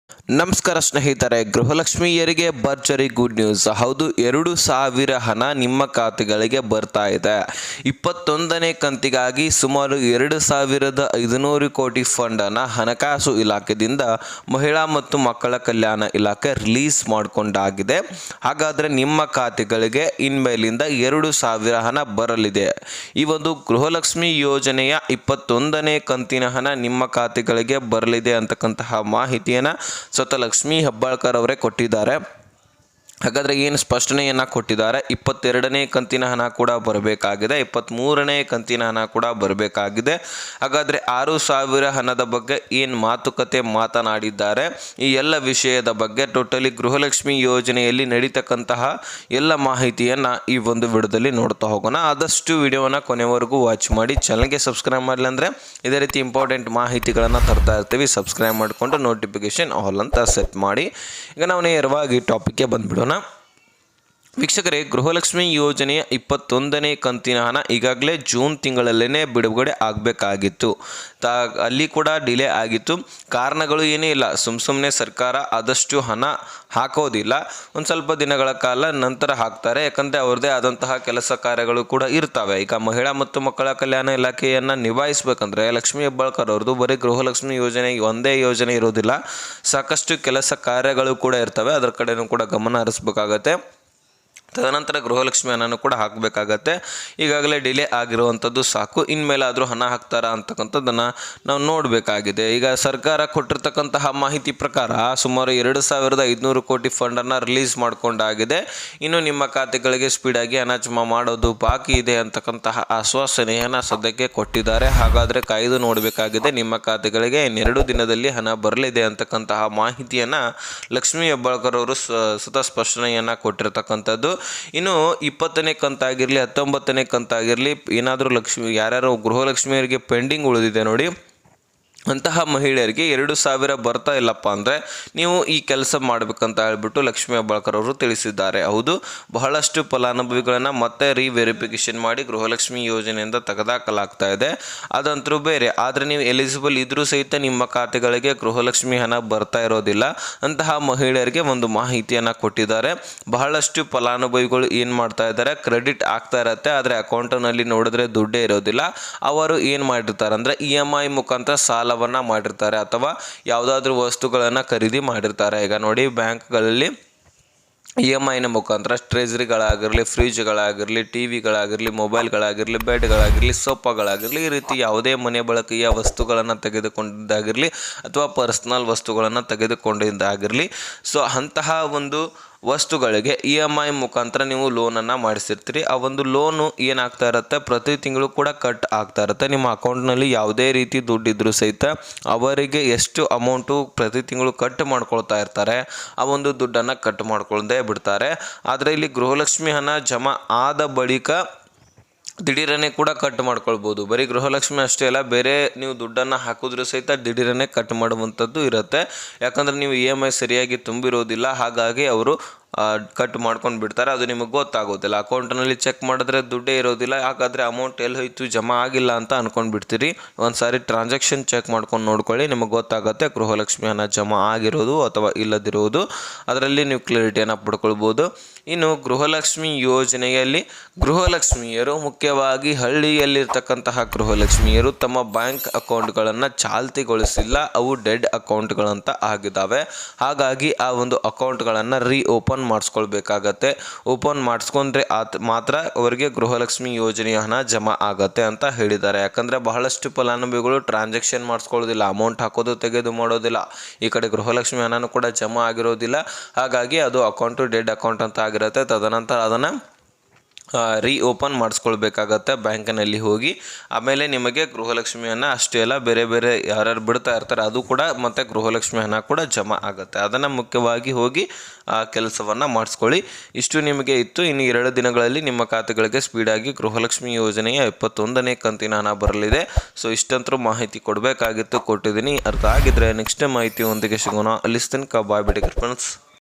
ನಮಸ್ಕಾರ ಸ್ನೇಹಿತರೆ, ಗೃಹಲಕ್ಷ್ಮಿಯರಿಗೆ ಭರ್ಜರಿ ಗುಡ್ ನ್ಯೂಸ್. ಹೌದು, 2,000 ಹಣ ನಿಮ್ಮ ಖಾತೆಗಳಿಗೆ ಬರ್ತಾ ಇದೆ. 21ನೇ ಕಂತಿಗಾಗಿ ಸುಮಾರು 2,500 ಕೋಟಿ ಫಂಡ್ ಅನ್ನು ಹಣಕಾಸು ಇಲಾಖೆಯಿಂದ ಮಹಿಳಾ ಮತ್ತು ಮಕ್ಕಳ ಕಲ್ಯಾಣ ಇಲಾಖೆ ರಿಲೀಸ್ ಮಾಡಿಕೊಂಡಾಗಿದೆ. ಹಾಗಾದರೆ ನಿಮ್ಮ ಖಾತೆಗಳಿಗೆ ಇನ್ಮೇಲಿಂದ 2,000 ಹಣ ಬರಲಿದೆ. ಈ ಒಂದು ಗೃಹಲಕ್ಷ್ಮಿ ಯೋಜನೆಯ 21ನೇ ಕಂತಿನ ಹಣ ನಿಮ್ಮ ಖಾತೆಗಳಿಗೆ ಬರಲಿದೆ ಅಂತಕ್ಕಂತಹ ಮಾಹಿತಿಯನ್ನು ಸ್ವತಃ ಲಕ್ಷ್ಮೀ ಹೆಬ್ಬಾಳ್ಕರ್ ಅವರೇ ಕೊಟ್ಟಿದ್ದಾರೆ. ಹಾಗಾದರೆ ಏನು ಸ್ಪಷ್ಟನೆಯನ್ನು ಕೊಟ್ಟಿದ್ದಾರೆ? 22ನೇ ಕಂತಿನ ಹಣ ಕೂಡ ಬರಬೇಕಾಗಿದೆ, 23ನೇ ಕಂತಿನ ಹಣ ಕೂಡ ಬರಬೇಕಾಗಿದೆ. ಹಾಗಾದರೆ 6,000 ಹಣದ ಬಗ್ಗೆ ಏನು ಮಾತುಕತೆ ಮಾತನಾಡಿದ್ದಾರೆ, ಈ ಎಲ್ಲ ವಿಷಯದ ಬಗ್ಗೆ ಟೋಟಲಿ ಗೃಹಲಕ್ಷ್ಮಿ ಯೋಜನೆಯಲ್ಲಿ ನಡೀತಕ್ಕಂತಹ ಎಲ್ಲ ಮಾಹಿತಿಯನ್ನು ಈ ಒಂದು ವಿಡಿಯೋದಲ್ಲಿ ನೋಡ್ತಾ ಹೋಗೋಣ. ಆದಷ್ಟು ವಿಡಿಯೋವನ್ನು ಕೊನೆವರೆಗೂ ವಾಚ್ ಮಾಡಿ. ಚಾನಲ್ಗೆ ಸಬ್ಸ್ಕ್ರೈಬ್ ಮಾಡಲಿಲ್ಲ ಅಂದರೆ ಇದೇ ರೀತಿ ಇಂಪಾರ್ಟೆಂಟ್ ಮಾಹಿತಿಗಳನ್ನು ತರ್ತಾ ಇರ್ತೀವಿ. ಸಬ್ಸ್ಕ್ರೈಬ್ ಮಾಡಿಕೊಂಡು ನೋಟಿಫಿಕೇಶನ್ ಆಲ್ ಅಂತ ಸೆಟ್ ಮಾಡಿ. ಈಗ ನಾವು ನೇರವಾಗಿ ಟಾಪಿಕ್ಗೆ ಬಂದುಬಿಡೋಣ. ವೀಕ್ಷಕರೇ, ಗೃಹಲಕ್ಷ್ಮಿ ಯೋಜನೆಯ 21ನೇ ಕಂತಿನ ಹಣ ಈಗಾಗಲೇ ಜೂನ್ ತಿಂಗಳಲ್ಲೇ ಬಿಡುಗಡೆ ಆಗಬೇಕಾಗಿತ್ತು. ಅಲ್ಲಿ ಕೂಡ ಡಿಲೇ ಆಗಿತ್ತು. ಕಾರಣಗಳು ಏನೇ ಇಲ್ಲ, ಸುಮ್ಮನೆ ಸರ್ಕಾರ ಆದಷ್ಟು ಹಣ ಹಾಕೋದಿಲ್ಲ. ಒಂದು ಸ್ವಲ್ಪ ದಿನಗಳ ಕಾಲ ನಂತರ ಹಾಕ್ತಾರೆ, ಯಾಕಂದರೆ ಅವ್ರದ್ದೇ ಆದಂತಹ ಕೆಲಸ ಕಾರ್ಯಗಳು ಕೂಡ ಇರ್ತವೆ. ಈಗ ಮಹಿಳಾ ಮತ್ತು ಮಕ್ಕಳ ಕಲ್ಯಾಣ ಇಲಾಖೆಯನ್ನು ನಿಭಾಯಿಸಬೇಕಂದ್ರೆ ಲಕ್ಷ್ಮೀ ಹೆಬ್ಬಾಳ್ಕರ್ ಅವ್ರದ್ದು ಬರೀ ಗೃಹಲಕ್ಷ್ಮಿ ಯೋಜನೆ ಒಂದೇ ಯೋಜನೆ ಇರೋದಿಲ್ಲ, ಸಾಕಷ್ಟು ಕೆಲಸ ಕಾರ್ಯಗಳು ಕೂಡ ಇರ್ತವೆ. ಅದರ ಕಡೆನೂ ಕೂಡ ಗಮನ ಹರಿಸ್ಬೇಕಾಗತ್ತೆ. ತದನಂತರ ಗೃಹಲಕ್ಷ್ಮಿ ಹಣನೂ ಕೂಡ ಹಾಕಬೇಕಾಗತ್ತೆ. ಈಗಾಗಲೇ ಡಿಲೇ ಆಗಿರುವಂಥದ್ದು ಸಾಕು, ಇನ್ಮೇಲಾದರೂ ಹಣ ಹಾಕ್ತಾರಾ ಅಂತಕ್ಕಂಥದ್ದನ್ನು ನಾವು ನೋಡಬೇಕಾಗಿದೆ. ಈಗ ಸರ್ಕಾರ ಕೊಟ್ಟಿರ್ತಕ್ಕಂತಹ ಮಾಹಿತಿ ಪ್ರಕಾರ ಸುಮಾರು 2,500 ಕೋಟಿ ಫಂಡನ್ನು ರಿಲೀಸ್ ಮಾಡಿಕೊಂಡಾಗಿದೆ. ಇನ್ನು ನಿಮ್ಮ ಖಾತೆಗಳಿಗೆ ಸ್ಪೀಡಾಗಿ ಹಣ ಜಮಾ ಮಾಡೋದು ಬಾಕಿ ಇದೆ ಅಂತಕ್ಕಂತಹ ಆಶ್ವಾಸನೆಯನ್ನು ಸದ್ಯಕ್ಕೆ ಕೊಟ್ಟಿದ್ದಾರೆ. ಹಾಗಾದರೆ ಕಾಯ್ದು ನೋಡಬೇಕಾಗಿದೆ. ನಿಮ್ಮ ಖಾತೆಗಳಿಗೆ 2 ದಿನದಲ್ಲಿ ಹಣ ಬರಲಿದೆ ಅಂತಕ್ಕಂತಹ ಮಾಹಿತಿಯನ್ನು ಲಕ್ಷ್ಮೀ ಹೆಬ್ಬಾಳ್ಕರ್ ಅವರು ಸ್ವತಃ ಸ್ಪಷ್ಟನೆಯನ್ನು ಕೊಟ್ಟಿರ್ತಕ್ಕಂಥದ್ದು. ಇನ್ನು 20ನೇ ಕಂತಾಗಿರಲಿ 19ನೇ ಕಂತಾಗಿರಲಿ ಏನಾದರೂ ಯಾರ್ಯಾರು ಗೃಹಲಕ್ಷ್ಮಿಯರಿಗೆ ಪೆಂಡಿಂಗ್ ಉಳಿದಿದೆ ನೋಡಿ, ಅಂತಹ ಮಹಿಳೆಯರಿಗೆ 2,000 ಬರ್ತಾ ಇಲ್ಲಪ್ಪ ಅಂದರೆ ನೀವು ಈ ಕೆಲಸ ಮಾಡಬೇಕಂತ ಹೇಳ್ಬಿಟ್ಟು ಲಕ್ಷ್ಮೀ ಹೆಬ್ಬಾಳ್ಕರ್ ಅವರು ತಿಳಿಸಿದ್ದಾರೆ. ಹೌದು, ಬಹಳಷ್ಟು ಫಲಾನುಭವಿಗಳನ್ನು ಮತ್ತೆ ರಿವೆರಿಫಿಕೇಷನ್ ಮಾಡಿ ಗೃಹಲಕ್ಷ್ಮಿ ಯೋಜನೆಯಿಂದ ತೆಗೆದಾಕಲಾಗ್ತಾ ಇದೆ. ಅದಂತರೂ ಬೇರೆ. ಆದರೆ ನೀವು ಎಲಿಜಿಬಲ್ ಇದ್ರೂ ಸಹಿತ ನಿಮ್ಮ ಖಾತೆಗಳಿಗೆ ಗೃಹಲಕ್ಷ್ಮಿ ಹಣ ಬರ್ತಾ ಇರೋದಿಲ್ಲ. ಅಂತಹ ಮಹಿಳೆಯರಿಗೆ ಒಂದು ಮಾಹಿತಿಯನ್ನು ಕೊಟ್ಟಿದ್ದಾರೆ. ಬಹಳಷ್ಟು ಫಲಾನುಭವಿಗಳು ಏನು ಮಾಡ್ತಾ ಇದ್ದಾರೆ, ಕ್ರೆಡಿಟ್ ಆಗ್ತಾ ಇರುತ್ತೆ, ಆದರೆ ಅಕೌಂಟಿನಲ್ಲಿ ನೋಡಿದ್ರೆ ದುಡ್ಡೇ ಇರೋದಿಲ್ಲ. ಅವರು ಏನು ಮಾಡಿರ್ತಾರೆ ಅಂದರೆ EMI ಮುಖಾಂತರ ಸಾಲವನ್ನು ಮಾಡಿರ್ತಾರೆ ಅಥವಾ ಯಾವುದಾದ್ರೂ ವಸ್ತುಗಳನ್ನು ಖರೀದಿ ಮಾಡಿರ್ತಾರೆ. ಈಗ ನೋಡಿ, ಬ್ಯಾಂಕ್ಗಳಲ್ಲಿ EMIನ ಮುಖಾಂತರ ಟ್ರೆಜರಿಗಳಾಗಿರಲಿ, ಫ್ರಿಜ್ಗಳಾಗಿರಲಿ, ಟಿವಿಗಳಾಗಿರಲಿ, ಮೊಬೈಲ್ಗಳಾಗಿರಲಿ, ಬೆಡ್ಗಳಾಗಿರಲಿ, ಸೋಫಾಗಳಾಗಿರಲಿ, ಈ ರೀತಿ ಯಾವುದೇ ಮನೆ ಬಳಕೆಯ ವಸ್ತುಗಳನ್ನು ತೆಗೆದುಕೊಂಡಿದ್ದಾಗಿರಲಿ ಅಥವಾ ಪರ್ಸ್ನಲ್ ವಸ್ತುಗಳನ್ನು ತೆಗೆದುಕೊಂಡಿದ್ದಾಗಿರಲಿ, ಸೊ ಅಂತಹ ಒಂದು ವಸ್ತುಗಳಿಗೆ EMI ಮುಖಾಂತರ ನೀವು ಲೋನನ್ನು ಮಾಡಿಸಿರ್ತೀರಿ. ಆ ಒಂದು ಲೋನು ಏನಾಗ್ತಾ ಇರುತ್ತೆ, ಪ್ರತಿ ತಿಂಗಳು ಕೂಡ ಕಟ್ ಆಗ್ತಾ ಇರುತ್ತೆ. ನಿಮ್ಮ ಅಕೌಂಟ್ನಲ್ಲಿ ಯಾವುದೇ ರೀತಿ ದುಡ್ಡಿದ್ರೂ ಸಹಿತ ಅವರಿಗೆ ಎಷ್ಟು ಅಮೌಂಟು ಪ್ರತಿ ತಿಂಗಳು ಕಟ್ ಮಾಡ್ಕೊಳ್ತಾ ಇರ್ತಾರೆ, ಆ ಒಂದು ದುಡ್ಡನ್ನು ಕಟ್ ಮಾಡ್ಕೊಳ್ಳದೆ ಬಿಡ್ತಾರೆ. ಆದರೆ ಇಲ್ಲಿ ಗೃಹಲಕ್ಷ್ಮಿ ಹಣ ಜಮಾ ಆದ ಬಳಿಕ ದಿಢೀರನೆ ಕೂಡ ಕಟ್ ಮಾಡ್ಕೊಳ್ಬೋದು. ಬರೀ ಗೃಹಲಕ್ಷ್ಮಿ ಅಷ್ಟೇ ಅಲ್ಲ, ಬೇರೆ ನೀವು ದುಡ್ಡನ್ನು ಹಾಕಿದ್ರೂ ಸಹಿತ ದಿಢೀರನೆ ಕಟ್ ಮಾಡುವಂಥದ್ದು ಇರುತ್ತೆ. ಯಾಕಂದರೆ ನೀವು EMI ಸರಿಯಾಗಿ ತುಂಬಿರೋದಿಲ್ಲ, ಹಾಗಾಗಿ ಅವರು ಕಟ್ ಮಾಡ್ಕೊಂಡು ಬಿಡ್ತಾರೆ. ಅದು ನಿಮಗೆ ಗೊತ್ತಾಗೋದಿಲ್ಲ. ಅಕೌಂಟ್ನಲ್ಲಿ ಚೆಕ್ ಮಾಡಿದ್ರೆ ದುಡ್ಡೇ ಇರೋದಿಲ್ಲ. ಹಾಗಾದರೆ ಅಮೌಂಟ್ ಎಲ್ಲಿ ಹೋಯ್ತು, ಜಮಾ ಆಗಿಲ್ಲ ಅಂತ ಅಂದ್ಕೊಂಡು ಬಿಡ್ತೀರಿ. ಒಂದು ಸಾರಿ ಟ್ರಾನ್ಸಾಕ್ಷನ್ ಚೆಕ್ ಮಾಡ್ಕೊಂಡು ನೋಡ್ಕೊಳ್ಳಿ, ನಿಮಗೆ ಗೊತ್ತಾಗುತ್ತೆ ಗೃಹಲಕ್ಷ್ಮಿ ಹಣ ಜಮಾ ಆಗಿರೋದು ಅಥವಾ ಇಲ್ಲದಿರುವುದು. ಅದರಲ್ಲಿ ನೀವು ಕ್ಲಾರಿಟಿಯನ್ನು ಪಡ್ಕೊಳ್ಬೋದು. ಇನ್ನು ಗೃಹಲಕ್ಷ್ಮಿ ಯೋಜನೆಯಲ್ಲಿ ಗೃಹಲಕ್ಷ್ಮಿಯರು, ಮುಖ್ಯವಾಗಿ ಹಳ್ಳಿಯಲ್ಲಿರ್ತಕ್ಕಂತಹ ಗೃಹಲಕ್ಷ್ಮಿಯರು ತಮ್ಮ ಬ್ಯಾಂಕ್ ಅಕೌಂಟ್ಗಳನ್ನು ಚಾಲ್ತಿಗೊಳಿಸಿಲ್ಲ, ಅವು ಡೆಡ್ ಅಕೌಂಟ್ಗಳಂತ ಆಗಿದ್ದಾವೆ. ಹಾಗಾಗಿ ಆ ಒಂದು ಅಕೌಂಟ್ಗಳನ್ನು ಓಪನ್ ಮಾಡಿಸ್ಕೊಳ್ಬೇಕಾಗತ್ತೆ. ಓಪನ್ ಮಾಡಿಸ್ಕೊಂಡ್ರೆ ಮಾತ್ರ ಅವರಿಗೆ ಗೃಹಲಕ್ಷ್ಮಿ ಯೋಜನೆಯ ಹಣ ಜಮಾ ಆಗತ್ತೆ ಅಂತ ಹೇಳಿದ್ದಾರೆ. ಯಾಕಂದರೆ ಬಹಳಷ್ಟು ಫಲಾನುಭವಿಗಳು ಟ್ರಾನ್ಸಾಕ್ಷನ್ ಮಾಡಿಸ್ಕೊಳ್ಳೋದಿಲ್ಲ, ಅಮೌಂಟ್ ಹಾಕೋದು ತೆಗೆದು ಮಾಡೋದಿಲ್ಲ, ಈ ಕಡೆ ಗೃಹಲಕ್ಷ್ಮಿ ಹಣನೂ ಕೂಡ ಜಮಾ ಆಗಿರೋದಿಲ್ಲ. ಹಾಗಾಗಿ ಅದು ಅಕೌಂಟು ಡೆಡ್ ಅಕೌಂಟ್ ಅಂತ ಆಗಿರುತ್ತೆ. ತದನಂತರ ಅದನ್ನು ಓಪನ್ ಮಾಡಿಸ್ಕೊಳ್ಬೇಕಾಗತ್ತೆ ಬ್ಯಾಂಕಿನಲ್ಲಿ ಹೋಗಿ. ಆಮೇಲೆ ನಿಮಗೆ ಗೃಹಲಕ್ಷ್ಮಿ ಹಣ ಅಷ್ಟೇ ಅಲ್ಲ, ಬೇರೆ ಬೇರೆ ಯಾರ್ಯಾರು ಬಿಡ್ತಾ ಇರ್ತಾರೆ ಅದು ಕೂಡ ಮತ್ತು ಗೃಹಲಕ್ಷ್ಮಿ ಹಣ ಕೂಡ ಜಮಾ ಆಗುತ್ತೆ. ಅದನ್ನು ಮುಖ್ಯವಾಗಿ ಹೋಗಿ ಆ ಕೆಲಸವನ್ನು ಮಾಡಿಸ್ಕೊಳ್ಳಿ. ಇಷ್ಟು ನಿಮಗೆ ಇತ್ತು. ಇನ್ನು 2 ದಿನಗಳಲ್ಲಿ ನಿಮ್ಮ ಖಾತೆಗಳಿಗೆ ಸ್ಪೀಡಾಗಿ ಗೃಹಲಕ್ಷ್ಮಿ ಯೋಜನೆಯ 21ನೇ ಕಂತಿನ ಹಣ ಬರಲಿದೆ. ಸೊ ಇಷ್ಟಂತರೂ ಮಾಹಿತಿ ಕೊಡಬೇಕಾಗಿತ್ತು, ಕೊಟ್ಟಿದ್ದೀನಿ. ಅರ್ಥ ಆಗಿದ್ರೆ ನೆಕ್ಸ್ಟ್ ಮಾಹಿತಿಯೊಂದಿಗೆ ಸಿಗೋಣ. ಅಲ್ಲಿ ತನಕ ಬಾಯ್ ಬಿಡಿ ಫ್ರೆಂಡ್ಸ್.